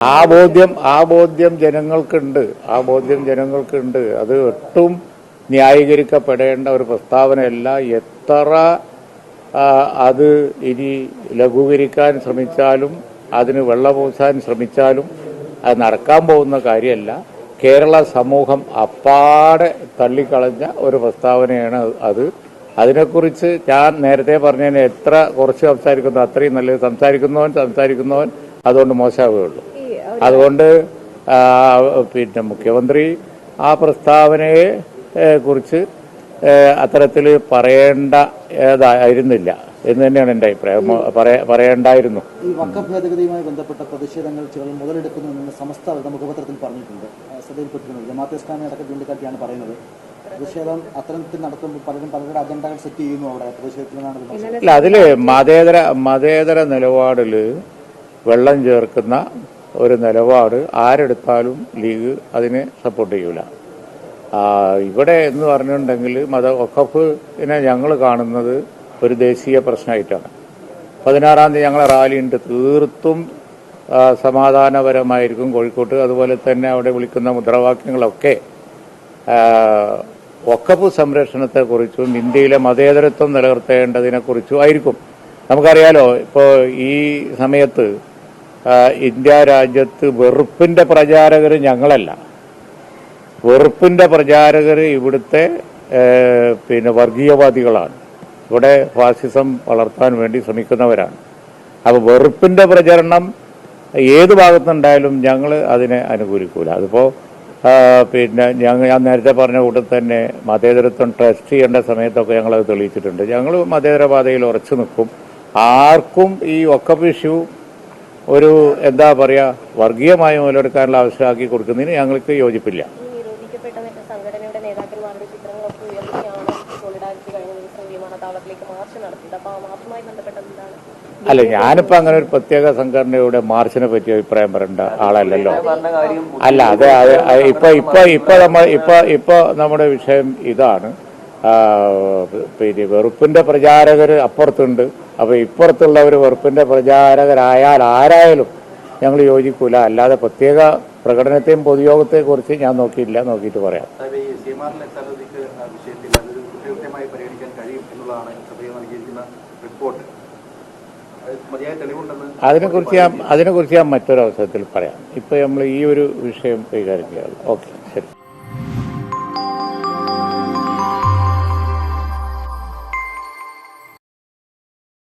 ആ ബോധ്യം ജനങ്ങൾക്കുണ്ട്. അത് ഒട്ടും ന്യായീകരിക്കപ്പെടേണ്ട ഒരു പ്രസ്താവനയല്ല. എത്ര അത് ഇനി ലഘൂകരിക്കാൻ ശ്രമിച്ചാലും അതിന് വെള്ളപൂശാൻ ശ്രമിച്ചാലും അത് നടക്കാൻ പോകുന്ന കാര്യമല്ല. കേരള സമൂഹം അപ്പാടെ തള്ളിക്കളഞ്ഞ ഒരു പ്രസ്താവനയാണ് അത്. അതിനെക്കുറിച്ച് ഞാൻ നേരത്തെ പറഞ്ഞതിന് എത്ര കുറച്ച് സംസാരിക്കുന്നു അത്രയും നല്ലത്. സംസാരിക്കുന്നവൻ അതുകൊണ്ട് മോശമാവുകയുള്ളൂ. അതുകൊണ്ട് മുഖ്യമന്ത്രി ആ പ്രസ്താവനയെ കുറിച്ച് അത്തരത്തിൽ പറയേണ്ടായിരുന്നില്ല എന്ന് തന്നെയാണ് എൻ്റെ അഭിപ്രായം. പറയേണ്ടായിരുന്നു. ഈ വഖഫ് ഭേദഗതിയുമായി ബന്ധപ്പെട്ട പ്രതിഷേധങ്ങൾ ചിലർ മുതലെടുക്കുന്നുവെന്ന് സമസ്ത മുഖപത്രത്തിൽ പറഞ്ഞിട്ടുണ്ട്. ശ്രദ്ധയിൽപ്പെട്ടിട്ടുണ്ട്. ജമാഅത്തെ ഇസ്ലാമി അടക്കം ചൂണ്ടിക്കാട്ടിയാണ് പറയുന്നത്. പ്രതിഷേധം അത്തരത്തിൽ നടത്തുമ്പോൾ പലരുടെ അജണ്ടകൾ സെറ്റ് ചെയ്യുന്നു അവിടെ പ്രതിഷേധത്തിലാണ്. അല്ല, അതില് മതേതര നിലപാടില് വെള്ളം ചേർക്കുന്ന ഒരു നിലപാട് ആരെടുത്താലും ലീഗ് അതിനെ സപ്പോർട്ട് ചെയ്യൂല. ഇവിടെ എന്ന് പറഞ്ഞിട്ടുണ്ടെങ്കിൽ വഖഫിനെ ഞങ്ങൾ കാണുന്നത് ഒരു ദേശീയ പ്രശ്നമായിട്ടാണ്. 16-ാം തീയതി ഞങ്ങളെ റാലിയുണ്ട്. തീർത്തും സമാധാനപരമായിരിക്കും കോഴിക്കോട്ട്. അതുപോലെ തന്നെ അവിടെ വിളിക്കുന്ന മുദ്രാവാക്യങ്ങളൊക്കെ വഖഫ് സംരക്ഷണത്തെക്കുറിച്ചും ഇന്ത്യയിലെ മതേതരത്വം നിലനിർത്തേണ്ടതിനെക്കുറിച്ചും ആയിരിക്കും. നമുക്കറിയാലോ, ഇപ്പോൾ ഈ സമയത്ത് ഇന്ത്യ രാജ്യത്ത് വെറുപ്പിന്റെ പ്രചാരകർ ഞങ്ങളല്ല. വെറുപ്പിന്റെ പ്രചാരകർ ഇവിടുത്തെ വർഗീയവാദികളാണ്. ഇവിടെ ഫാസിസം വളർത്താൻ വേണ്ടി ശ്രമിക്കുന്നവരാണ്. അപ്പോൾ വെറുപ്പിന്റെ പ്രചരണം ഏത് ഭാഗത്തുണ്ടായാലും ഞങ്ങൾ അതിനെ അനുകൂലിക്കൂല. അതിപ്പോൾ ഞാൻ നേരത്തെ പറഞ്ഞ കൂട്ടത്തിൽ തന്നെ മതേതരത്വം ടെസ്റ്റ് ചെയ്യേണ്ട സമയത്തൊക്കെ ഞങ്ങളത് തെളിയിച്ചിട്ടുണ്ട്. ഞങ്ങൾ മതേതരപാതയിൽ ഉറച്ചു നിൽക്കും. ആർക്കും ഈ വഖഫ് ഇഷ്യൂ ഒരു എന്താ പറയുക വർഗീയമായി മുതലെടുക്കാനുള്ള അവസരമാക്കി കൊടുക്കുന്നതിന് ഞങ്ങൾക്ക് യോജിപ്പില്ല. അല്ല, ഞാനിപ്പോ അങ്ങനെ ഒരു പ്രത്യേക സംഘടനയുടെ മാർച്ചിനെ പറ്റി അഭിപ്രായം പറയേണ്ട ആളല്ലല്ലോ. അല്ല, ഇപ്പൊ നമ്മുടെ വിഷയം ഇതാണ്. വെറുപ്പിന്റെ പ്രചാരകർ അപ്പുറത്തുണ്ട്. അപ്പൊ ഇപ്പുറത്തുള്ളവർ വെറുപ്പിന്റെ പ്രചാരകരായാൽ ആരായാലും ഞങ്ങൾ യോജിക്കൂല. അല്ലാതെ പ്രത്യേക പ്രകടനത്തെയും പൊതുയോഗത്തെയും കുറിച്ച് ഞാൻ നോക്കിയിട്ട് പറയാം. അതിനെക്കുറിച്ച് ഞാൻ മറ്റൊരവസരത്തിൽ പറയാം. ഇപ്പൊ നമ്മൾ ഈ ഒരു വിഷയം കൈകാര്യം ചെയ്യാം. ഓക്കെ, ശരി.